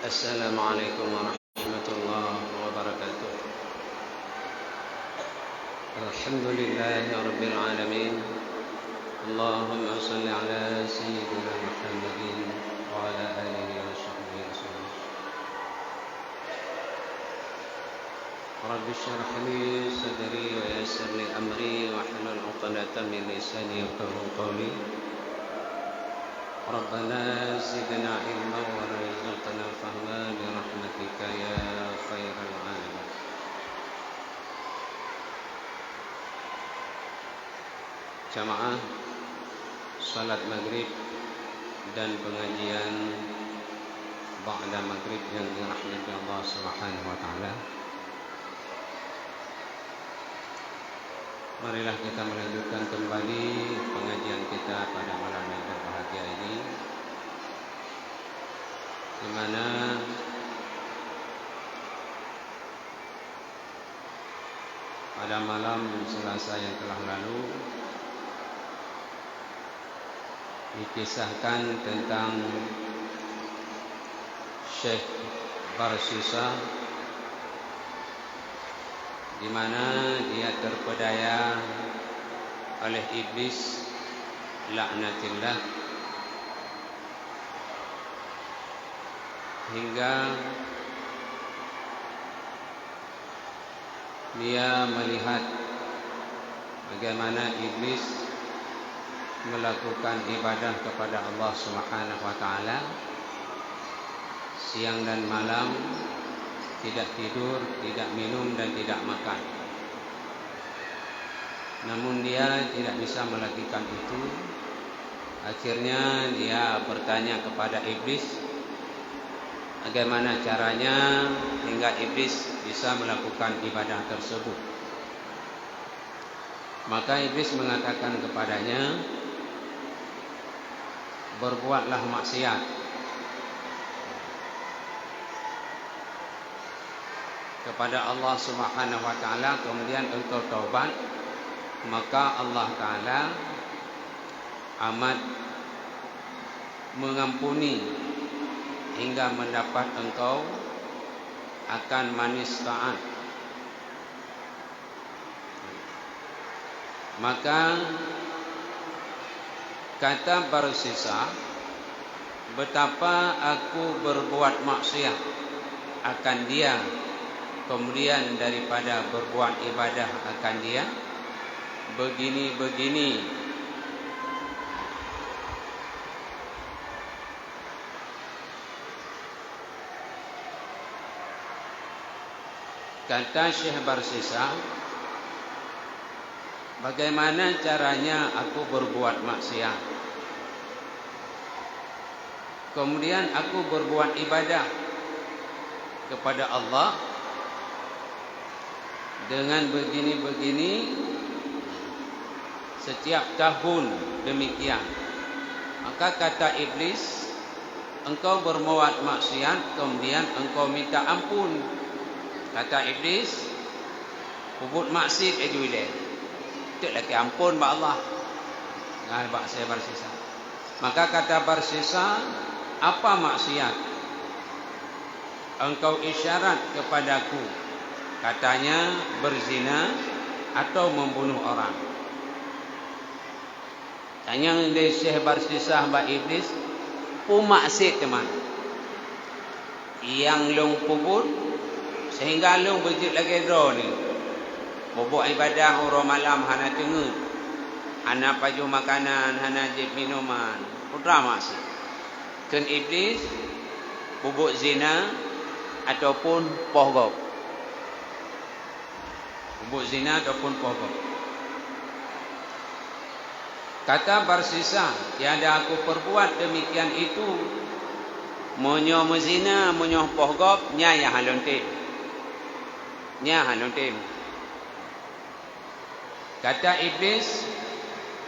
السلام عليكم ورحمة الله وبركاته. الحمد لله رب العالمين. اللهم صل على سيدنا محمد وعلى آله وصحبه وسلم. رب اشرح لي صدري ويسر لي أمري واحلل عقدة من لساني يفقهوا قولي. ربنا زدنا علما وارزقنا فهما برحمتك يا خير العالمين. Jamaah salat maghrib dan pengajian ba'da maghrib yang dirahmati Allah Subhanahu wa taala. Marilah kita melanjutkan kembali pengajian kita pada malam yang berbahagia ini, di mana pada malam Selasa yang telah lalu dikisahkan tentang Syekh Barsisa, di mana dia terpedaya oleh iblis laknatillah, hingga dia melihat bagaimana iblis melakukan ibadah kepada Allah Subhanahu wa taala siang dan malam, tidak tidur, tidak minum dan tidak makan. Namun dia tidak bisa melakukan itu. Akhirnya dia bertanya kepada iblis, bagaimana caranya hingga iblis bisa melakukan ibadah tersebut. Maka iblis mengatakan kepadanya, berbuatlah maksiat kepada Allah Subhanahu wa taala, kemudian engkau taubat, maka Allah taala amat mengampuni hingga mendapat engkau akan manis taat. Maka kata Barsisa, betapa aku berbuat maksiat akan dia, kemudian daripada berbuat ibadah akan dia, begini-begini. Kata Syekh Barsisa, bagaimana caranya aku berbuat maksiat, kemudian aku berbuat ibadah kepada Allah dengan begini-begini setiap tahun demikian. Maka kata iblis, engkau berbuat maksiat kemudian engkau minta ampun. Kata iblis, ubud maksiat ajuile, tak lagi ampun ba Allah. Ngai ba saya Barsisa. Maka kata Barsisa, apa maksiat? Engkau isyarat kepadaku, katanya berzina atau membunuh orang. Tanya dari Syekh Barsisa ba iblis, pu maksiat teman. Yang long pubut sehingga long berjit lagi do ni. Bobok ibadah orang malam hana tengut, hana paju makanan, hana jip minuman, putra maksiat. Ken iblis bobok zina ataupun pohgok. Bobok zina ataupun pohgok. Kata Barsisa, tiada aku perbuat demikian itu. Monyo mezina, monyo pohgok, nya ya halontim. Nya halontim. Kata iblis,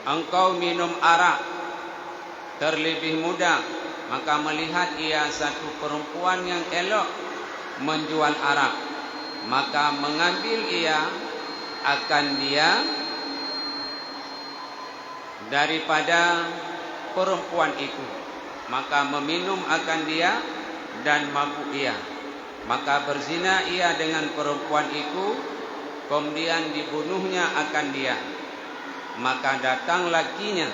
engkau minum arak terlebih muda, maka melihat ia satu perempuan yang elok menjual arak, maka mengambil ia akan dia daripada perempuan itu, maka meminum akan dia dan mabuk ia. Maka berzina ia dengan perempuan itu, kemudian dibunuhnya akan dia. Maka datang lakinya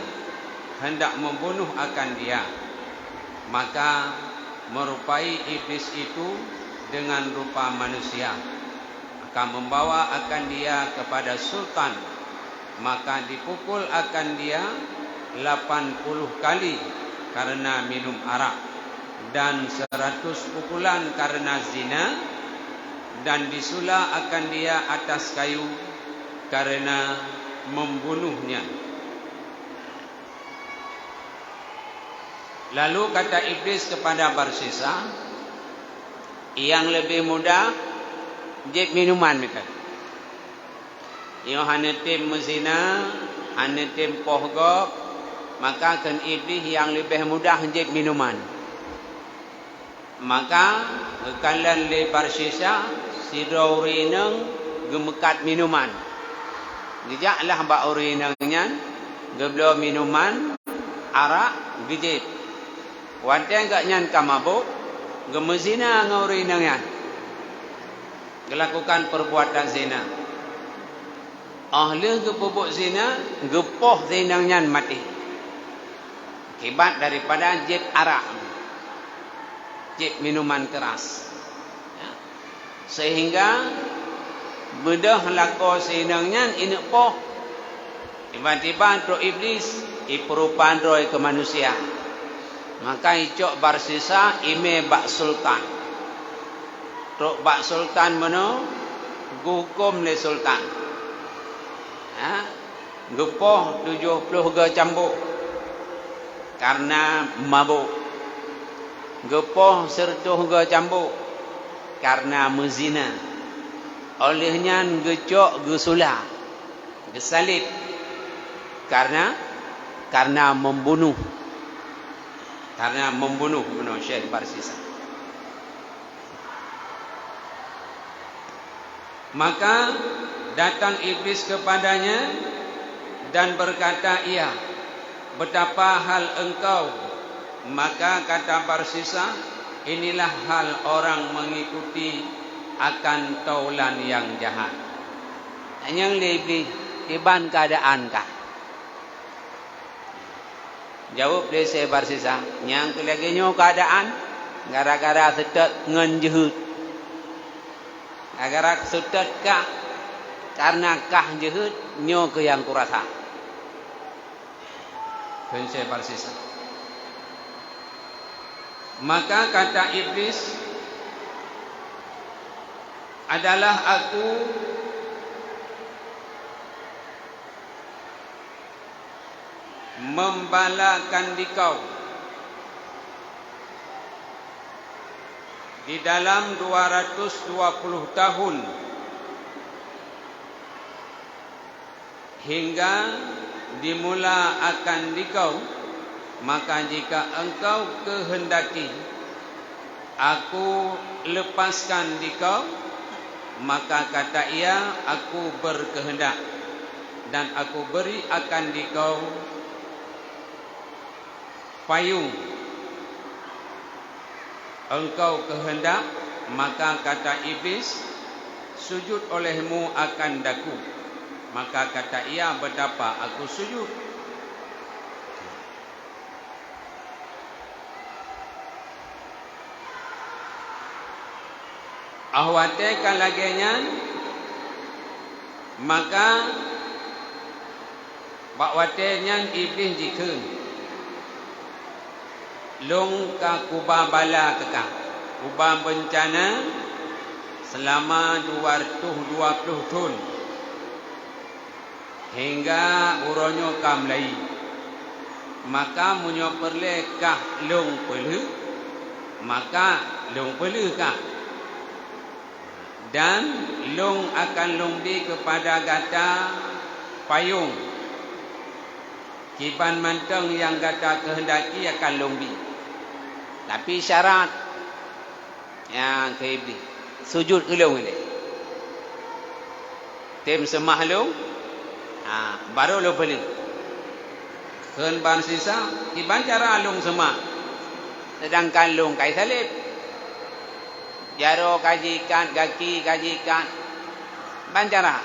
hendak membunuh akan dia. Maka merupai iblis itu dengan rupa manusia, akan membawa akan dia kepada sultan. Maka dipukul akan dia 80 kali karena minum arak, dan 100 pukulan karena zina, dan disula akan dia atas kayu karena membunuhnya. Lalu kata iblis kepada Barsisa, yang lebih mudah jep minuman mereka. Ia hanya tim mezina, hanya tim pohgok, maka kan iblis yang lebih mudah jep minuman. Maka kalan le Barsisa sidau rineng gemekat minuman. Gejaklah bak urinengnya, geblo minuman arak gejep. Wadang gak nyan kamabuk, gemezina ngori nangan, melakukan perbuatan zina. Ahli kepubuk zina, gepoh zina nyan mati. Akibat daripada jep arak, jep minuman keras. Sehingga bedah lako zina nyan ini poh. Tiba-tiba roh iblis, iperupan roh ke manusia. Maka icok Barsisa ime bak sultan. Tok bak sultan mano gukum le sultan. Gepoh 70 cambuk karena mabuk. Gepoh 100 cambuk karena mezina. Olehnya gecok gesula, gesalib karena membunuh. Karena membunuh manusia Barsisa. Maka datang iblis kepadanya dan berkata, ia, betapa hal engkau? Maka kata Barsisa, inilah hal orang mengikuti akan taulan yang jahat. Yang lebih iban keadaan kah? Jawab dia saya Barsisa, yang lagi nyo keadaan gara-gara setet ngen jehut. Gara-gara setet kah karena kah jehut nyo ke yang kurasa. Dan saya Barsisa. Maka kata iblis, adalah aku membalakan dikau di dalam 220 tahun hingga dimula akan dikau. Maka jika engkau kehendaki aku lepaskan dikau, maka kata ia, aku berkehendak dan aku beri akan dikau payung. Engkau kehendak, maka kata iblis, sujud olehmu akan daku. Maka kata ia, betapa aku sujud. Ahwate kalagenya, maka bakwate nyan iblis jikun. Long ka kubah bala kekang, kubah bencana selama 220 tahun hingga uronyo kamlai. Maka munyo perlekah long pelu, maka long pelu kah, dan long akan lombi kepada gata payung. Kiban manteng yang gata kehendaki akan lombi. Tapi syarat yang ke iblis, sujud ulung ini. Tim semah ulung, baru lo beli. Ken Barsisa, kiban cara ulung semah. Sedangkan ulung kai salib, Jaro kajikan, kaki kajikan. Bancara.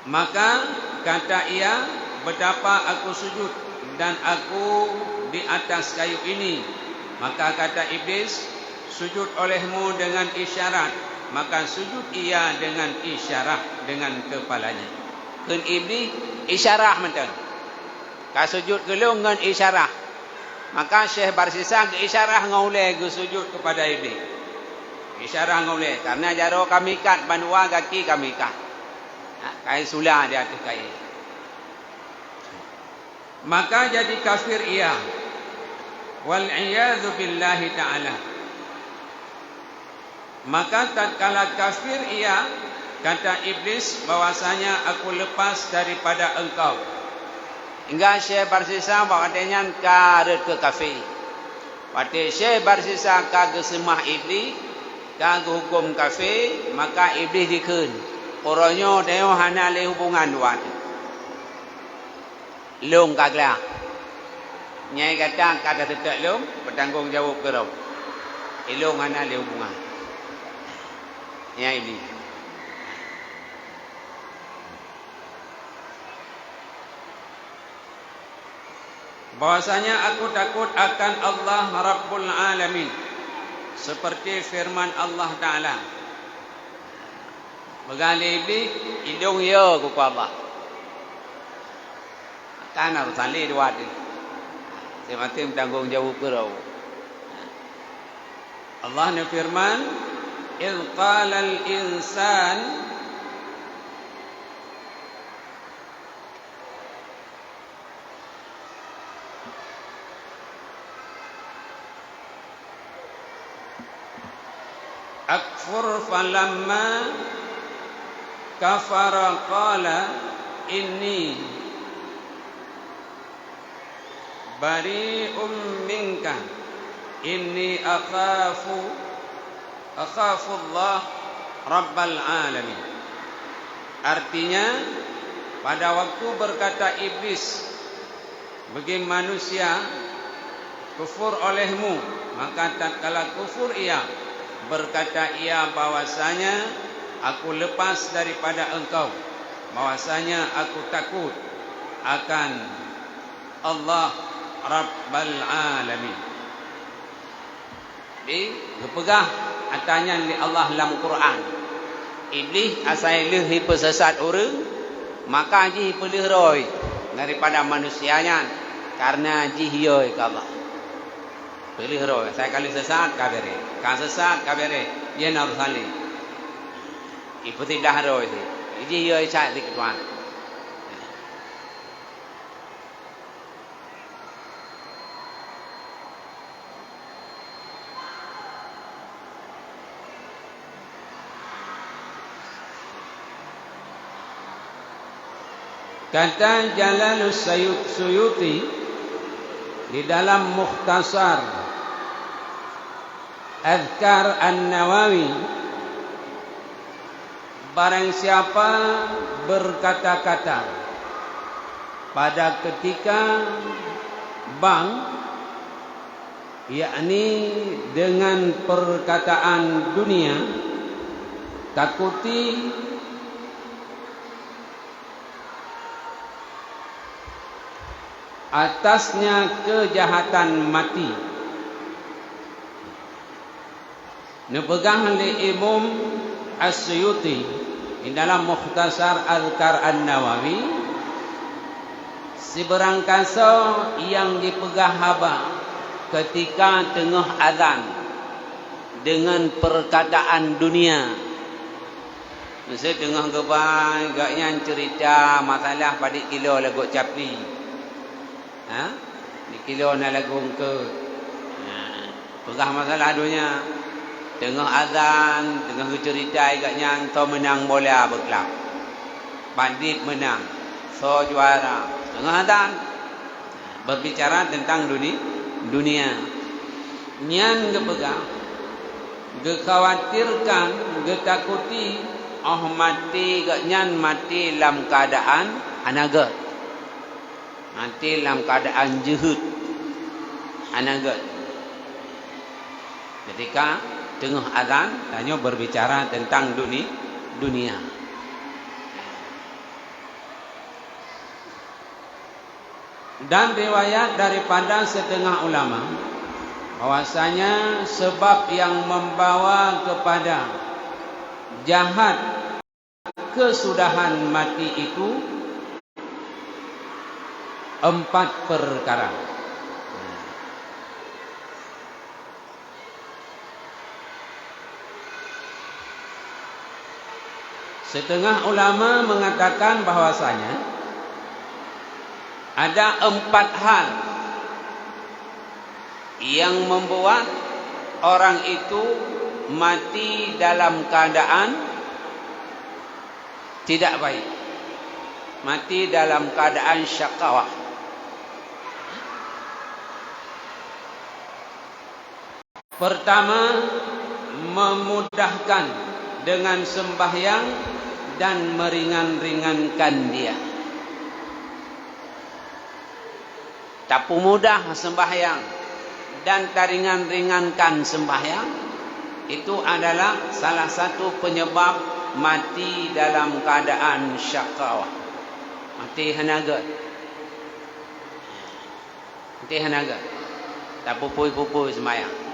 Maka kata ia, betapa aku sujud dan aku di atas kayu ini. Maka kata iblis, sujud olehmu dengan isyarat. Maka sujud ia dengan isyarat, dengan kepalanya. Kun iblis isyarat mentang. Ka sujud gelung dengan isyarat. Maka Syekh Barsisa ke isyarat ngaulai ke sujud kepada iblis. Isyarat ngaulai. Karena jaro kami kat bandua kaki kami kat. Kain sulah di atas kain. Maka jadi kafir ia. Wal'iyadhu billahi ta'ala. Maka tatkala kafir ia, kata iblis bahwasanya aku lepas daripada engkau. Hingga Syekh Barsisa katanya karet ke kafir. Waktu Syekh Barsisa kagak semah iblis, kagak hukum kafir, maka iblis dikun. Orangnya dia hana le hubungan dua. Long kagak. Nyai kata tetap long bertanggung jawab ke rau. Long hana le hubungan. Nyai iblis. Bahwasanya aku takut akan Allah Rabbul Alamin, seperti firman Allah Ta'ala. Begali iblis hidung ya ku Allah. Kan harus salih dua tu. Semati tanggung jawab kerau. Allah ne firman, "Idz qala al-insan" akfur falamma kafara qala inni bari'um minka inni akhafu Allah Rabbal Alamin. Artinya pada waktu berkata iblis, bagi manusia kufur olehmu, maka tatkala kufur ia, berkata ia bahwasanya aku lepas daripada engkau, bahwasanya aku takut akan Allah Rabbal Alamin. Dipegah atanya li Allah dalam Quran. Iblis asal leh pesesat orang, maka ji pelih roy daripada manusianya karena ji hioi ke Allah. Pelih roy, saya kali sesat kabere, kan sesat kabere, dia harus salih. Ibu tidak roy tu, ji hioi cak di ketuan. Kata Jalalus Suyuti di dalam Mukhtasar Adhkar An-Nawawi, barang siapa berkata-kata pada ketika bang, yakni dengan perkataan dunia, takuti atasnya kejahatan mati. Nepegang oleh Imam As-Suyuti di dalam Mukhtasar Adhkar An-Nawawi, seberang kasa yang dipegah haba ketika tengah azan dengan perkataan dunia. Mesti tengah gebai gaknya cerita masalah pada kilo lagu capli. Di kilo na lagung ke pegah masalah dunia, tengah azan, tengah cerita agaknya so menang bola berkelab, bandit menang, so juara, tengah azan berbicara tentang dunia. Nyan gepegang, gekhawatirkan, getakuti, mati gaknya mati dalam keadaan anaga. Mati dalam keadaan jehud. hanagat. Ketika tengah azan, tanya berbicara tentang dunia. Dan riwayat daripada setengah ulama bahwasanya sebab yang membawa kepada jahat kesudahan mati itu 4 perkara. Setengah ulama mengatakan bahwasanya ada 4 hal yang membuat orang itu mati dalam keadaan tidak baik, mati dalam keadaan syakawah. Pertama, memudahkan dengan sembahyang dan meringan-ringankan dia. Tapu mudah sembahyang dan taringan-ringankan sembahyang, itu adalah salah satu penyebab mati dalam keadaan syakawah, mati hanagat. Mati hanagat, tak pupui-pupui sembahyang.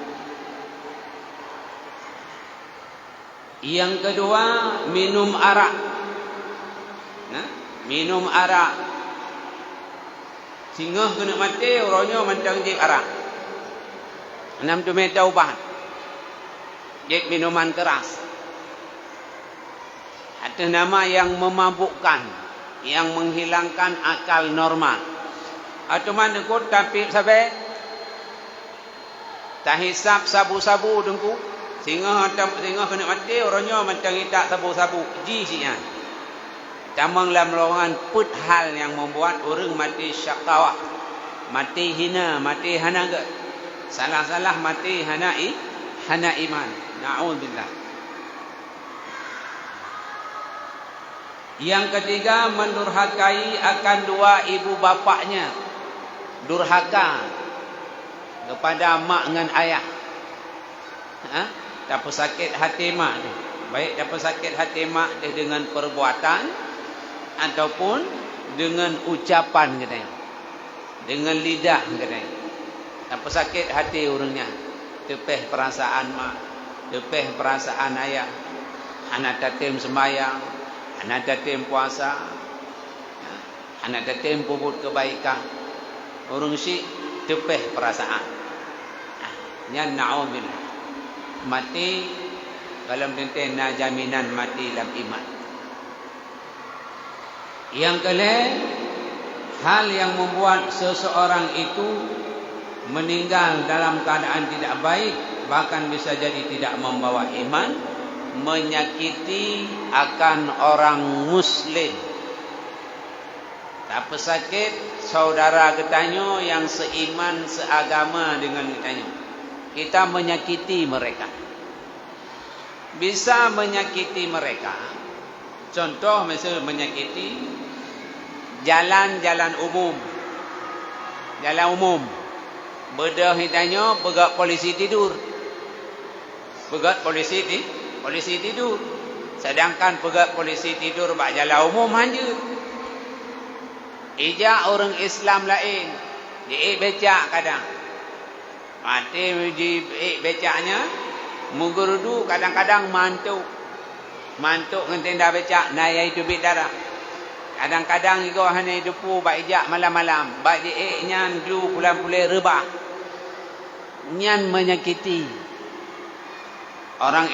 Yang kedua, minum arak. Minum arak. Singgah kena mati, orangnya macam jik arak. 6 tu meter ubat. Jik minuman keras. Ada nama yang memabukkan, yang menghilangkan akal normal. Atau mana kot tapi sampai tak hisap sabu-sabu dengku. Singgah kena mati, orangnya macam tak sabu-sabu. Ji sinya. Tamang dalam ruangan put hal yang membuat orang mati syakawah, mati hina, mati hanagat. Salah-salah mati hana iman. Na'udzubillah. Yang ketiga, mendurhakai akan 2 ibu bapaknya. Durhaka kepada mak dengan ayah. Tak sakit hati mak dia. Baik dapat sakit hati mak dia dengan perbuatan ataupun dengan ucapan katanya, dengan lidah katanya. Apa sakit hati orangnya, tepeh perasaan mak, tepeh perasaan ayah. Anak tatim sembahyang, anak tatim puasa, anak tatim puput kebaikan. Orang si tepeh perasaan. Yang na'udzubillah, mati dalam tentena jaminan mati dalam iman. Yang kelima, hal yang membuat seseorang itu meninggal dalam keadaan tidak baik, bahkan bisa jadi tidak membawa iman, menyakiti akan orang muslim. Tak pesakit saudara ketanyo yang seiman seagama dengan ketanyo, kita menyakiti mereka. Bisa menyakiti mereka. Contoh misalnya menyakiti jalan-jalan umum. Jalan umum. Bedah hitanyo pegat polisi tidur. Pegat polisi tidur. Sedangkan pegat polisi tidur bak jalan umum hanya. Ijak orang Islam lain. Dia becak kadang. Mati di becaknya. Mugurudu kadang-kadang mantuk. Mantuk dengan tenda becak. Naya itu bidara. Kadang-kadang juga hanya hidupu bak ijak malam-malam. Bak diik nyan dulu pulang-pulang rebah. Nyan menyakiti orang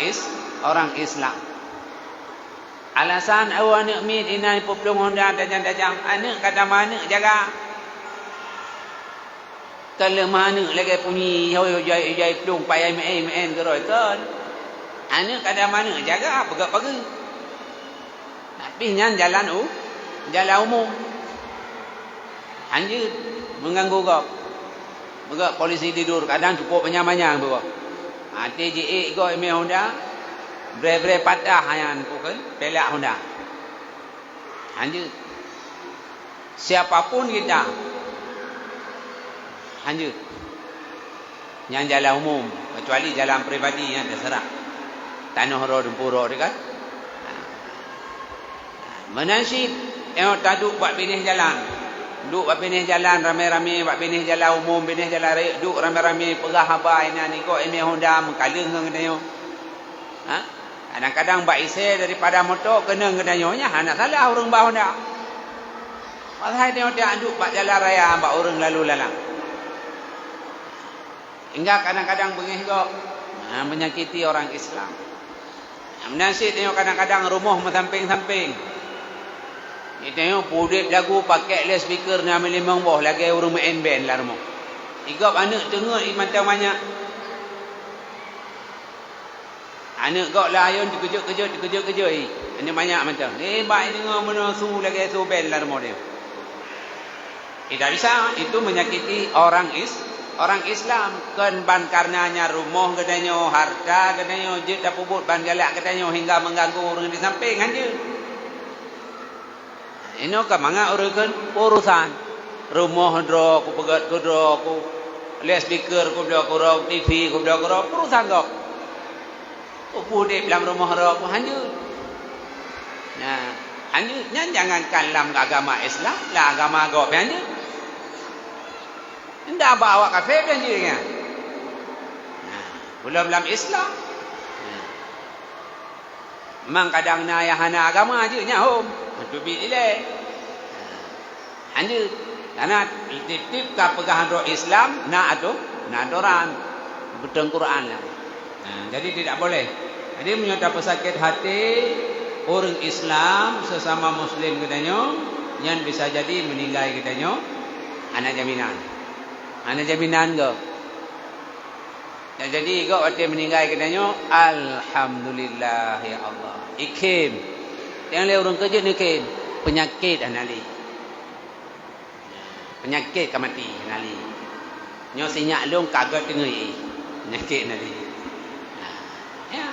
Islam. Alasan awak anak mit inai puplung honda dajang-dajang. Anak kata mana jaga. Kalau mana lagi punyi hoi plung payai main geroi kan. Anak kata mana jaga pegak-pegak. Tapi nyan jalan umum. Anjir mengganggu kau. Begak polisi tidur kadang cukup penyamanya bawa. Mati je go email Honda. Bre patah yang bukan pelak Honda. Anjir. Siapapun kita. Anjir. yang jalan umum, kecuali jalan peribadi yang terserah. Tanah ro dempuro dekat. Menasyid tengok taduk buat binih jalan. Duk buat binih jalan ramai-ramai, buat binih jalan umum, binih jalan raya, duk ramai-ramai perah habai ni kok emeh Honda mengkaleng kedanyo. Ha? Kadang-kadang bak isi daripada motor kena kedanyonya, nak salah orang bah Honda. Pasal tengok dia duk buat jalan raya, bak orang lalu lalang. Hingga kadang-kadang bengih kok menyakiti orang Islam. Menasyid tengok kadang-kadang rumah mensamping-samping. Tengok pudit lagu pakai les speaker ni ambil 5 boh lagi orang main band lah rumah. Igap anak tengok macam banyak. Anak kau lah ayun dikejut-kejut. Anak banyak macam. Baik tengok mana su lagi su band lah rumah dia. Tak bisa, itu menyakiti orang Islam. Kan ban karenanya rumah katanya, harta katanya, jet dah pubut ban galak katanya hingga mengganggu orang di samping aja. Ini kan manga urusan rumah dro ku pegat ku dro ku les speaker ku dro ku ro TV ku dro urusan kau. Ku pudip dalam rumah ro ku hanyut. Nah, hanyutnya jangankan dalam agama Islam, lah agama kau hanyut. Ndak bawa kafe kan dia. Nah, belum dalam Islam. Memang kadang na ayahana agama aja nya hom. Tu bila. Anjir. Karena tip-tip ka pegahan roh Islam na adoran beteng Quran lah. Jadi tidak boleh. Jadi menyata pesakit hati orang Islam sesama muslim katanya yang bisa jadi meninggal katanya anak jaminan. Anak jaminan ke? Jadi kau waktu meninggal katanya alhamdulillah ya Allah. Ikim. Yang le orang kerja ni ikim. Penyakit anali. Penyakit ke mati anali. Nyo sinyak long kagat tengui. Penyakit anali. Ya.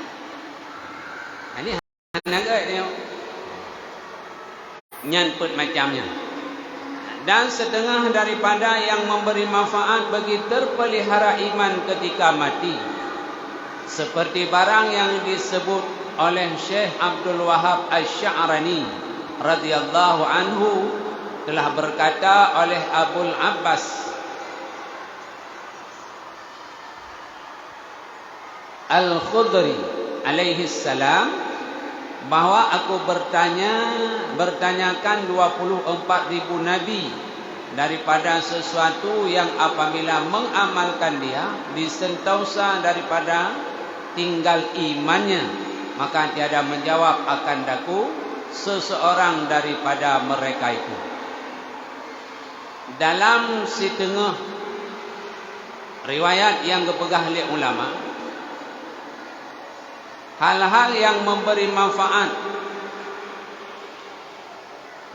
Ini naga dia. Nyanput macamnya. Dan setengah daripada yang memberi manfaat bagi terpelihara iman ketika mati. Seperti barang yang disebut oleh Syekh Abdul Wahab Asy-Sya'rani radhiyallahu anhu telah berkata oleh Abul Abbas Al-Khudri alaihi salam bahwa aku bertanyakan 24,000 nabi daripada sesuatu yang apabila mengamalkan dia disentosa daripada tinggal imannya, maka tiada menjawab akan daku seseorang daripada mereka itu. Dalam setengah riwayat yang dipegah oleh ulama, hal-hal yang memberi manfaat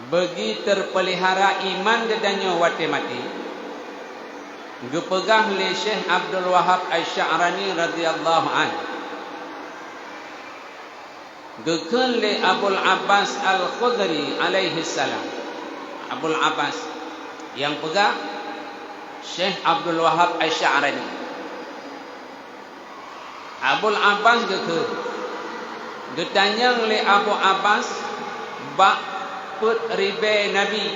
bagi terpelihara iman dedanya wati mati dipegah oleh Syekh Abdul Wahab Asy-Sya'rani radhiyallahu anhu. Gekal le Abul Abbas Al-Khudri alaihi salam. Abul Abbas yang pegang Syekh Abdul Wahab Asy-Sya'rani. Abul Abbas gekal. Ditanya oleh Abu Abbas bak put ribe Nabi.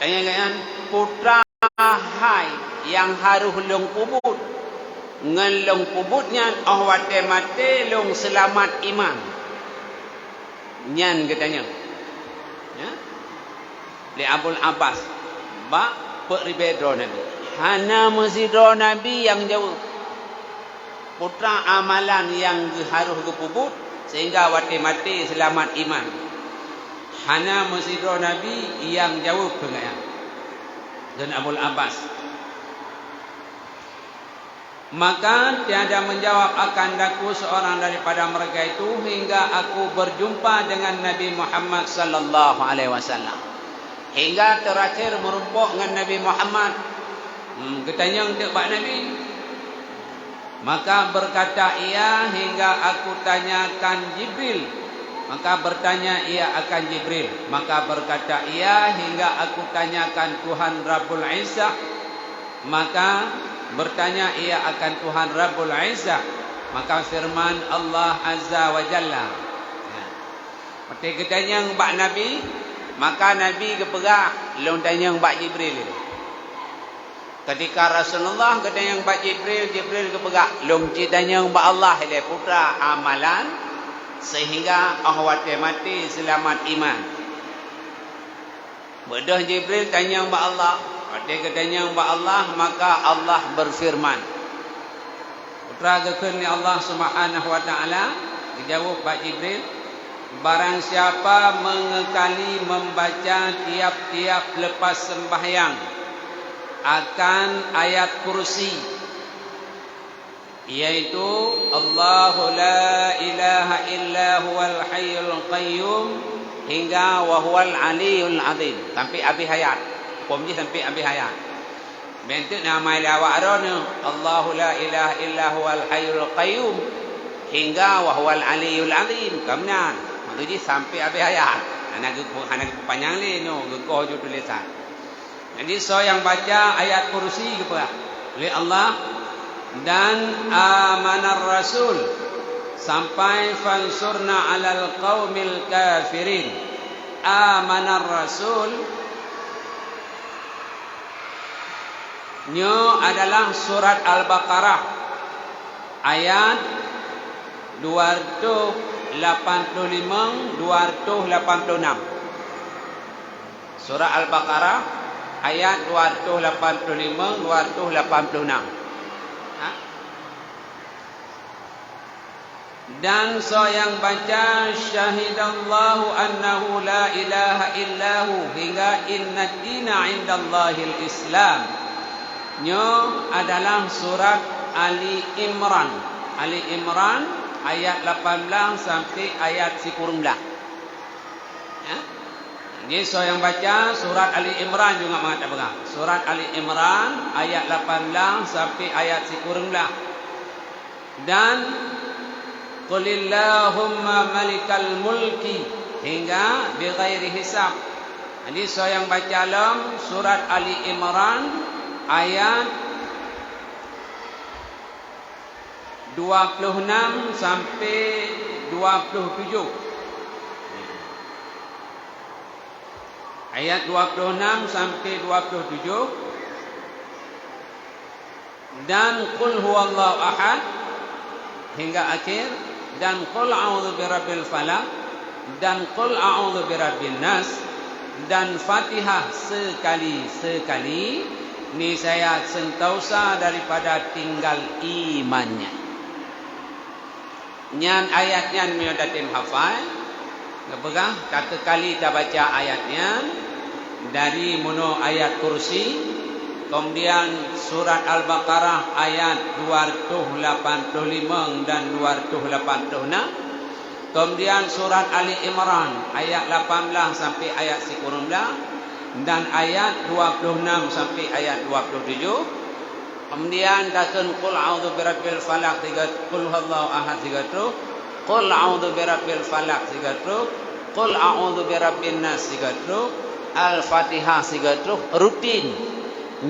Tanya-tanya putra hai yang haruh long kubut. Ngan long kubutnya awate mate long selamat iman. Nyan katanya. Ya. Le Abul Abbas ba peribedro Nabi. Hana masjidro Nabi yang jauh. Putra amalan yang haruh ke kubut sehingga wate mate selamat iman. Hana masjidro Nabi yang jauh pengaya. Dan Abul Abbas, maka tiada menjawab akan daku seorang daripada mereka itu hingga aku berjumpa dengan Nabi Muhammad sallallahu alaihi wasallam. Hingga terakhir merumpuk dengan Nabi Muhammad. Ketanya untuk Pak Nabi. Maka berkata ia hingga aku tanyakan Jibril. Maka bertanya ia akan Jibril. Maka berkata ia hingga aku tanyakan Tuhan Rabbul Izzah. Maka bertanya ia akan Tuhan Rabbul Izzah. Maka firman Allah Azza wa Jalla. Mesti ketanya bak Nabi, maka Nabi keperak long tanya bak Jibril. Ketika Rasulullah ketanya bak Jibril, Jibril keperak long tanya bak Allah le putra amalan sehingga awak mati selamat iman. Bedah Jibril tanya bak Allah, ketika tanya bak Allah, maka Allah berfirman. Putra gekeni Allah Subhanahu wa taala dijawab bak Jibril, barang siapa mengekali membaca tiap-tiap lepas sembahyang akan ayat kursi, yaitu Allahu la ilaha illa huwal hayyul qayyum hingga wa huwal aliyul azim sampai habis ayat. Pemji sampai habis ayat. Bentuk nama lawak arana Allahu la ilaha illa huwal hayyul qayyum hingga wa huwal aliyul azim. Kemudian jadi sampai habis ayat. Anak panjang le no gekoh ju tulisan. Jadi so yang baca ayat kursi kepada oleh Allah dan amanar rasul sampai fansurna alal qaumil kafirin. Amanar rasul nyo adalah surat Al-Baqarah ayat 285 286. Surah Al-Baqarah ayat 285 286. Dan so yang baca syahidallahu annahu la ilaha illahu hingga inna dina indallahil islam nyo adalah surat Ali Imran. Ali Imran ayat 18 sampai ayat 10. Ya. Jadi so yang baca surat Ali Imran juga mengatakan surat Ali Imran ayat 18 sampai ayat 10. Dan qulillahumma malikal mulki hingga bighairi hisab. Jadi so yang baca dalam surat Ali Imran ayat 26 sampai 27. Ayat 26 sampai 27. Dan qul huwallahu ahad hingga akhir. Dan qul a'udzu birabbil falaq. Dan qul a'udzu birabbin nas. Dan Fatihah sekali-sekali. Ini saya sentausa daripada tinggal imannya. Nyan ayatnya miodatim hafal. Kepegang kata kali kita baca ayatnya dari mono ayat kursi, kemudian surat Al-Baqarah ayat 285 dan 286, kemudian surat Ali Imran ayat 18 sampai ayat 10 dan ayat 26 sampai ayat 27. Kemudian takun qul a'udzu birabbil falaq 3, qul huwallahu ahad 3, qul a'udzu birabbil falaq 3, qul a'udzu birabbin nas 3, Al-Fatihah 3 rutin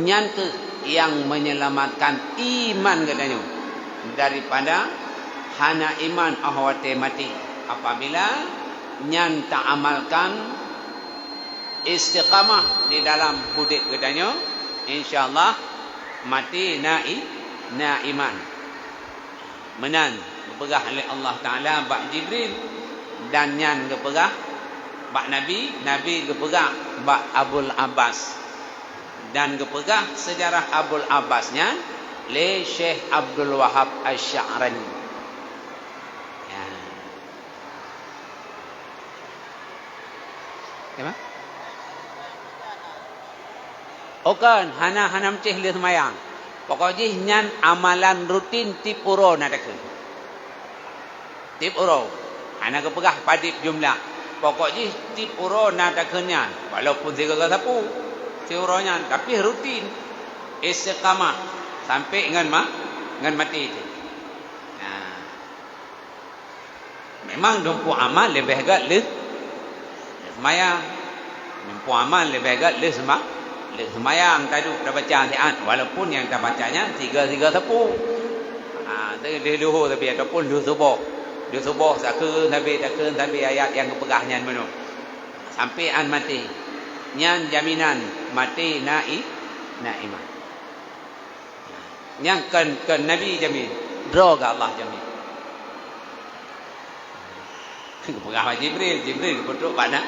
nyante yang menyelamatkan iman katanya daripada hana iman ahwate mati apabila nyan tak amalkan istiqamah di dalam hidup katanya, insyaallah mati naiman menan kepegah oleh Allah Taala bak Jibril dan nyan kepegah bak Nabi kepegah bak Abul Abbas dan kepegah sejarah Abul Abbasnya le Syekh Abdul Wahab Asy-Sya'rani. Ya. Apa? Okan hana mcih le semayang. Pokoknya nyan amalan rutin tip uro nadakeun. Tip uro. Hana kepegah padip jumlah. Pokoknya tip uro nadakeun nyan. Walaupun tiga sapu tip uronya tapi rutin. Istiqamah sampai ngan mati itu. Nah. Memang dompu amal lebih agak le semayang. Dompu amal lebih agak le semayang tadi dah baca siat, walaupun yang dah bacanya tiga tepu. Dia luhur tapi ataupun dua subuh saka tapi ayat yang kepegahnya mana. Sampai an mati. Nyan jaminan mati naiman. Yang kan Nabi jamin, droga Allah jamin. Kepegah Jibril kepetuk pada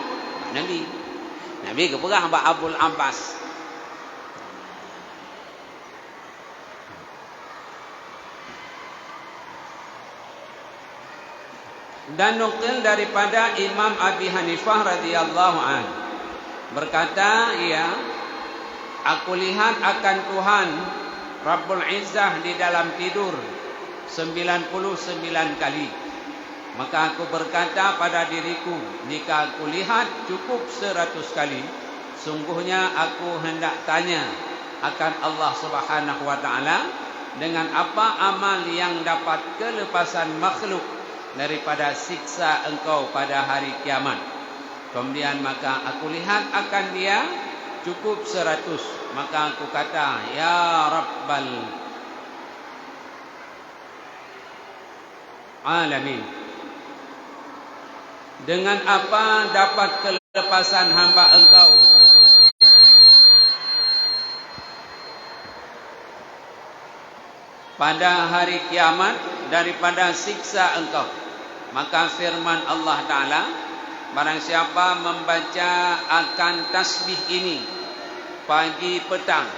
Nabi kepegah Mbak Abul Abbas. Dan nukil daripada Imam Abi Hanifah radhiyallahu an berkata, aku lihat akan Tuhan Rabbul Izzah di dalam tidur 99 kali. Maka aku berkata pada diriku, jika aku lihat cukup 100 kali, sungguhnya aku hendak tanya akan Allah Subhanahu wa taala dengan apa amal yang dapat kelepasan makhluk daripada siksa engkau pada hari kiamat. Kemudian maka aku lihat akan dia cukup 100. Maka aku kata, ya Rabbal Alamin, dengan apa dapat kelepasan hamba engkau pada hari kiamat daripada siksa engkau. Maka firman Allah Ta'ala, barang siapa membaca akan tasbih ini pagi petang,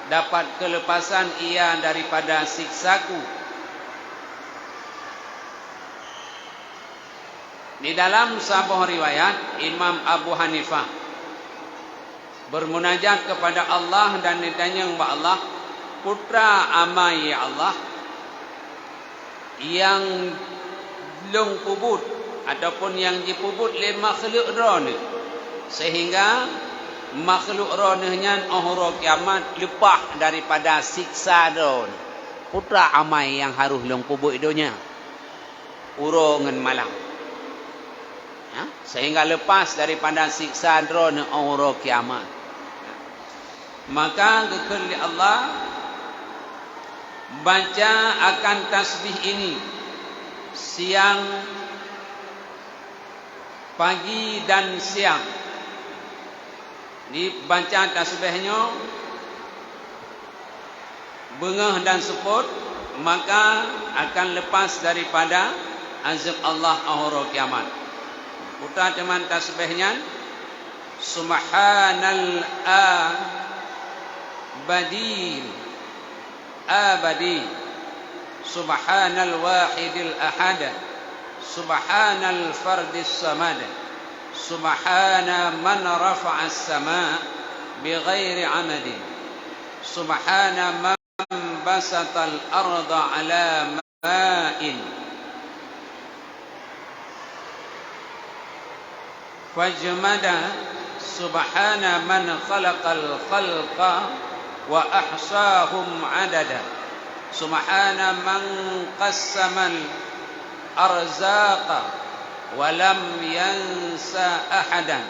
dapat kelepasan ia daripada siksaku. Di dalam sebuah riwayat, Imam Abu Hanifah bermunajat kepada Allah dan ditanya kepada Allah, putra amai ya Allah yang long pubut ataupun yang dipubut le makhluk roh ni, sehingga makhluk roh nya ahura kiamat lepas daripada siksa roh. Putra amai yang harus long pubut idonya urung ngan malam, sehingga lepas daripada siksa roh ni ahura kiamat. Maka kekali Allah baca akan tasbih ini siang, pagi dan siang. Dibaca tasbihnya bengah dan seput, maka akan lepas daripada azab Allah ahura kiamat. Putar teman tasbihnya, Subhanal abadi, Subhanal wahidil ahad, Subhanal fardis samad, Subhana man rafa'as sama' bighairi amadin, Subhana man basatal arda ala ma'in, fajmada, Subhana man khalaqal khalqa wa ahsahum adada, Subhana man qassamal arzaqa wa lam yansa ahadan,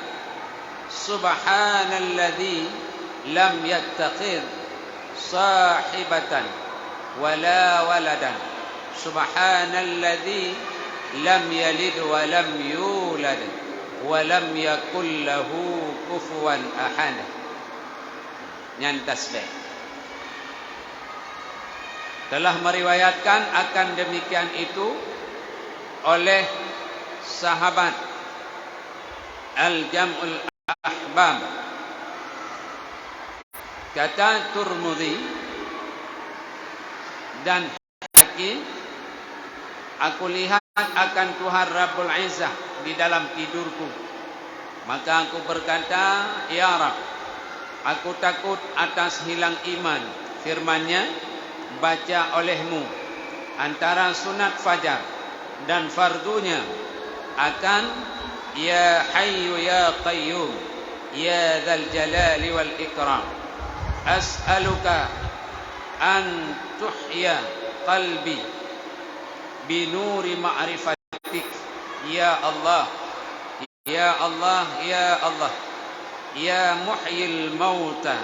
Subhanalladzi lam yattakhidh sahibatan wala waladan, Subhanalladzi lam yalid wa lam yulad wa lam yakul lahu kufuwan ahad. Nyan tasbih telah meriwayatkan akan demikian itu oleh sahabat Al-Jam'ul Ahbab. Kata Tirmidzi dan Hakim, aku lihat akan Tuhan Rabbul Izzah di dalam tidurku. Maka aku berkata, ya Rabb, aku takut atas hilang iman. Firman-Nya, baca olehmu antara sunat fajar dan fardunya akan ya hayyu ya qayyum ya dzal jalali wal ikram, as'aluka an tuhya qalbi binuri ma'rifatik ya Allah ya Allah ya Allah, ya muhyil mauta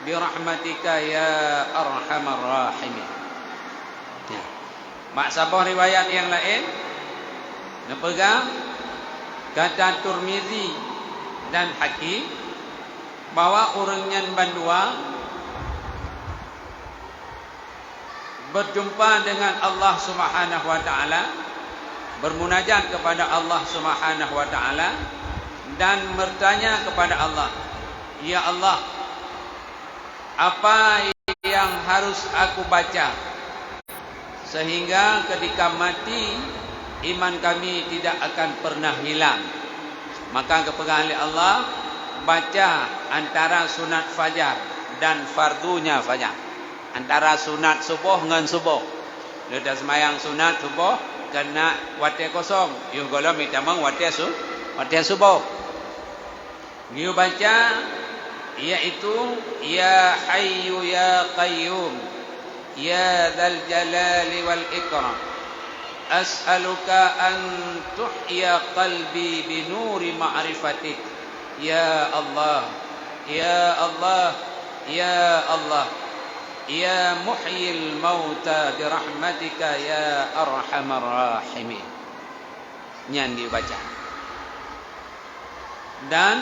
birahmatika ya arhamar rahimin. Ya. Mak sabah riwayat yang lain nepegang kata Tirmizi dan Hakim bahwa orang yang bandua berjumpa dengan Allah Subhanahu wa taala, bermunajat kepada Allah Subhanahu wa taala dan bertanya kepada Allah, "Ya Allah, apa yang harus aku baca sehingga ketika mati iman kami tidak akan pernah hilang?" Maka kepegang oleh Allah, baca antara sunat fajar dan fardunya fajar, antara sunat subuh dengan subuh. Dia dah semayang sunat subuh kena wate kosong, you golong minta mang wate subuh. Dia baca yaitu ya hayyu ya qayyum ya dzal jalali wal ikram as'aluka an tuhya qalbi bi nuri ma'rifatik ya Allah ya Allah ya Allah ya muhyil mauta bi rahmatika ya arhamar rahimin. Nyan dibaca. Dan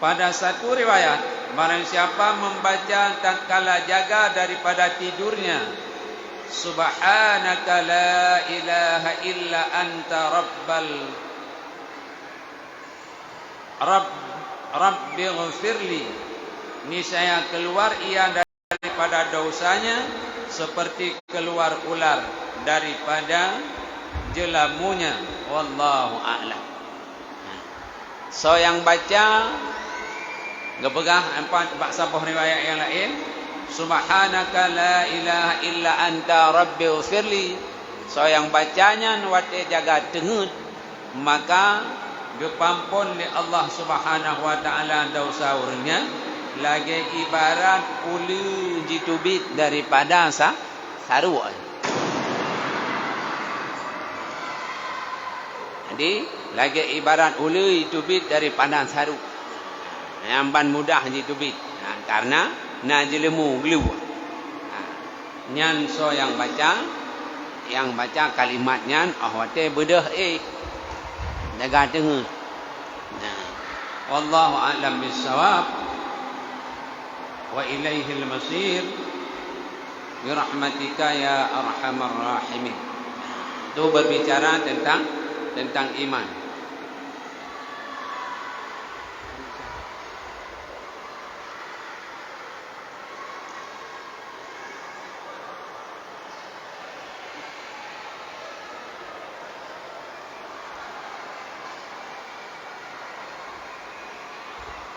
pada satu riwayat, barang siapa membaca tatkala jaga daripada tidurnya, subhanaka la ilaha illa anta rabbi ghfirli, niscaya keluar ia daripada dosanya seperti keluar ular daripada jelamunya. Wallahu a'lam. So yang baca gepegah empat sabah riwayat yang lain, subhanaka la ilaha illa anta rabbi ghfirli. So yang bacanya wate jaga tengut, maka gepampun li Allah Subhanahu wa taala dosa urangnya lagi ibarat ulu jitubit daripada saru. Jadi lagi ibarat ulu jitubit daripada saru. Yang ban mudah jitubit. Karena na jelemu gelu. Nyan so yang baca kalimatnya ahwate bedah jaga dengar. Wallahu a'lam bissawab. Wa ilaihil masir bi rahmatika ya arhamar rahimin. Itu berbicara tentang iman.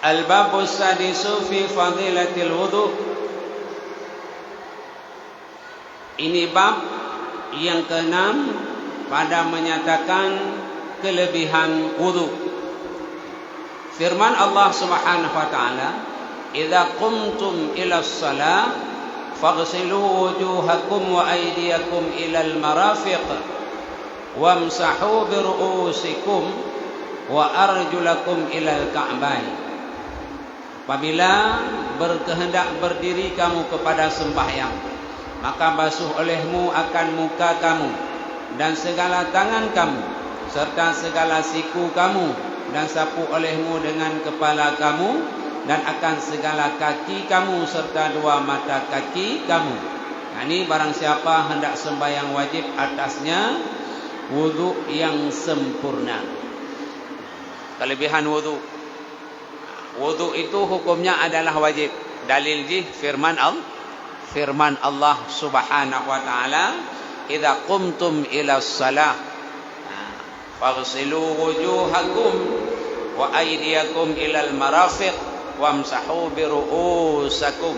Al-babus sadisu fi fadilatil wudu. Ini bab yang keenam pada menyatakan kelebihan wudu. Firman Allah Subhanahu wa taala, "Idza qumtum ila shalah faghsilu wujuhakum wa aydiyakum ila al-marafiq wamsahu bi ru'usikum wa arjulakum ila al-ka'bayn." Apabila berkehendak berdiri kamu kepada sembahyang, maka basuh olehmu akan muka kamu dan segala tangan kamu serta segala siku kamu, dan sapu olehmu dengan kepala kamu dan akan segala kaki kamu serta dua mata kaki kamu. Ini barang siapa hendak sembahyang wajib atasnya wudu yang sempurna. Kelebihan wudu. Wudu itu hukumnya adalah wajib. Dalil jih firman Allah Subhanahu wa taala, "Idza qumtum ila shalah faghsilu wujuhakum wa aydiyakum ila al-marafiq wamsahu bi ru'usakum."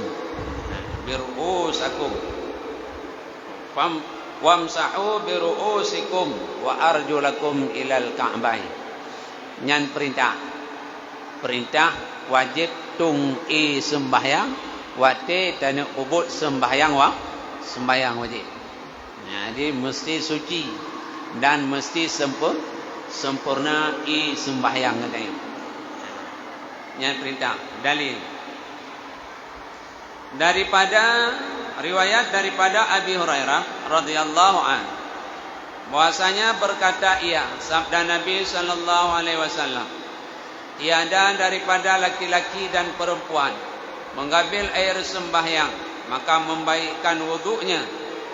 Wamsahu bi ru'usikum wa arjulakum ila al-ka'bayn. Nyan perintah wajib tung sembahyang wate tanu ubud sembahyang wajib. Jadi mesti suci dan mesti sempurna sembahyang tadi. Yang perintah. Dalil. Daripada riwayat daripada Abi Hurairah radhiyallahu anhu, bahwasanya berkata ia, sabda Nabi sallallahu alaihi wasallam, tiada daripada laki-laki dan perempuan mengambil air sembahyang maka membaikkan wudunya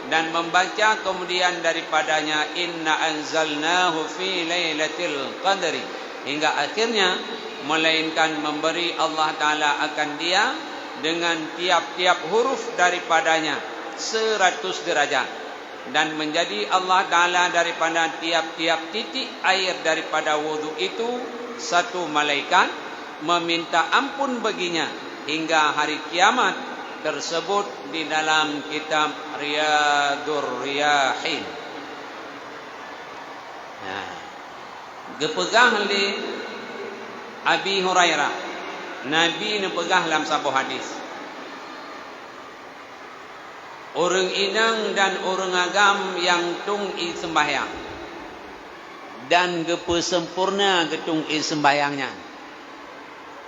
dan membaca kemudian daripadanya inna anzalnahu fi lailatul qadri hingga akhirnya, melainkan memberi Allah Ta'ala akan dia dengan tiap-tiap huruf daripadanya 100 derajat, dan menjadi Allah Ta'ala daripada tiap-tiap titik air daripada wudu itu satu malaikat, meminta ampun baginya hingga hari kiamat, tersebut di dalam kitab Riyadur Riyahin. Nah, gepegah li Abi Hurairah, Nabi ni pegah dalam satu hadis. Orang inang dan orang agam yang tung i sembahyang dan gepe sempurna getung i sembahyangnya.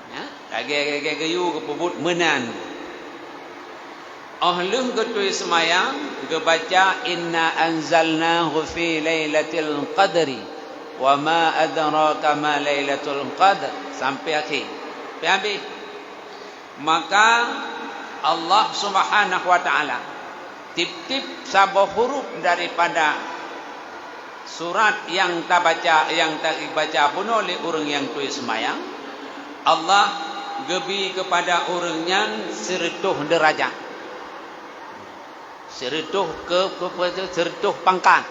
Ya, lagi gayu gepebut menan. Ahlum getui sembahyang gebaca inna anzalnahu fi lailatul qadri wa ma adraka ma lailatul qadr sampai akhir. Habis. Maka Allah Subhanahu wa taala tip-tip sabah huruf daripada surat yang tak baca, yang tak dibaca pun oleh orang yang tulis sembahyang, Allah gebi kepada orang yang 100 derajat, 100 100 pangkat,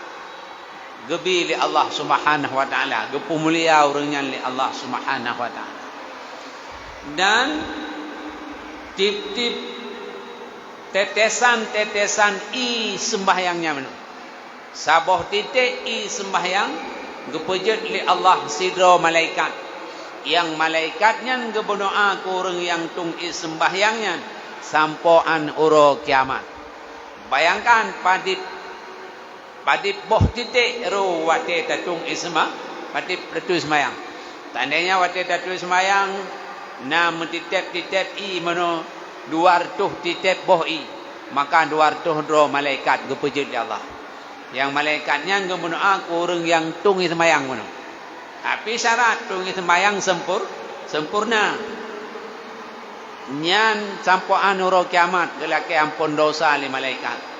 gebi li Allah Subhanahu wa taala, gepu mulia orang yang li Allah Subhanahu wa taala. Dan tip-tip tetesan-tetesan i sembahyangnya mana? Sabah titik i sembahyang gepejut li Allah sidra malaikat. Yang malaikatnya geberdoa ke orang yang tung i sembahyangnya sampoan uro kiamat. Bayangkan padip boh titik ro wate tatung i sembahyang, padip retu sembahyang. Tandanya wate tatu sembahyang na mentitip-titip i mano 200 titip boh i, maka 200 dro malaikat gepejut di Allah. Yang malaikatnya geberdoa ke orang yang tung i sembahyang mano. Tapi syarat tung i sembahyang sempurna. Nyan sampoan uro kiamat gelake ampun dosa li malaikat.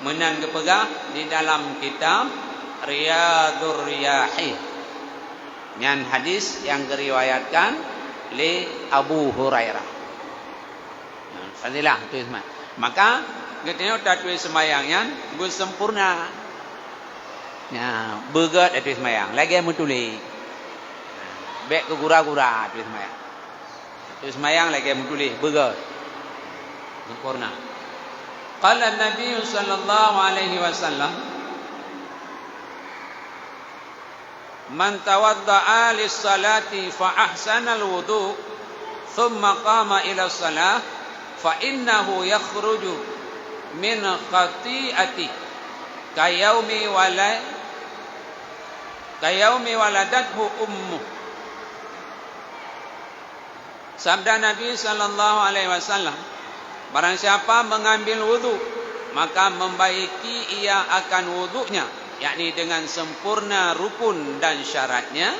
Menan gepegah di dalam kitab Riyadur Riyahin. Nyan hadis yang diriwayatkan li Abu Hurairah. Fadilah tu semua. Maka getenya tatu sembayangnya bersempurna. Ya, begat itu sembayang. Lagi mutuli. Bek ke gura-gura tu sembayang. Tu sembayang lagi mutuli, begat. Sempurna. Qala Nabi sallallahu alaihi wasallam, man tawadda'a lis-salati fa ahsana al-wudu' thumma qama ila as-salah fa innahu yakhruju min khati'ati kayaumi waladathu ummu. Sabda Nabi sallallahu alaihi wasallam, barang siapa mengambil wudu maka membaiki ia akan wudunya, yakni dengan sempurna rukun dan syaratnya,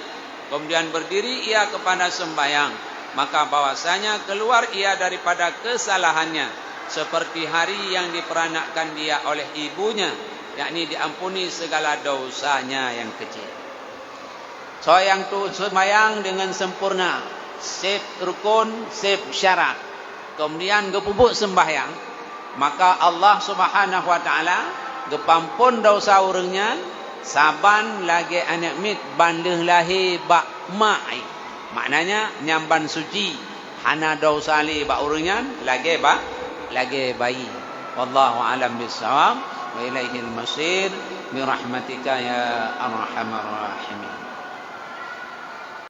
kemudian berdiri ia kepada sembahyang, maka bahwasanya keluar ia daripada kesalahannya seperti hari yang diperanakkan dia oleh ibunya, yakni diampuni segala dosanya yang kecil. So yang tu sembahyang dengan sempurna, sip rukun, sip syarat, kemudian gepubuk sembahyang, maka Allah Subhanahu wa taala gepampun dosa orangnya saban lagi anak mit bandeh lahir bak mai. Maknanya nyamban suci hana dosa li bak orangnya lagi bayi. Wallahu alam bissawab wa ilaihil masir bi rahmatika ya arhamar rahimin.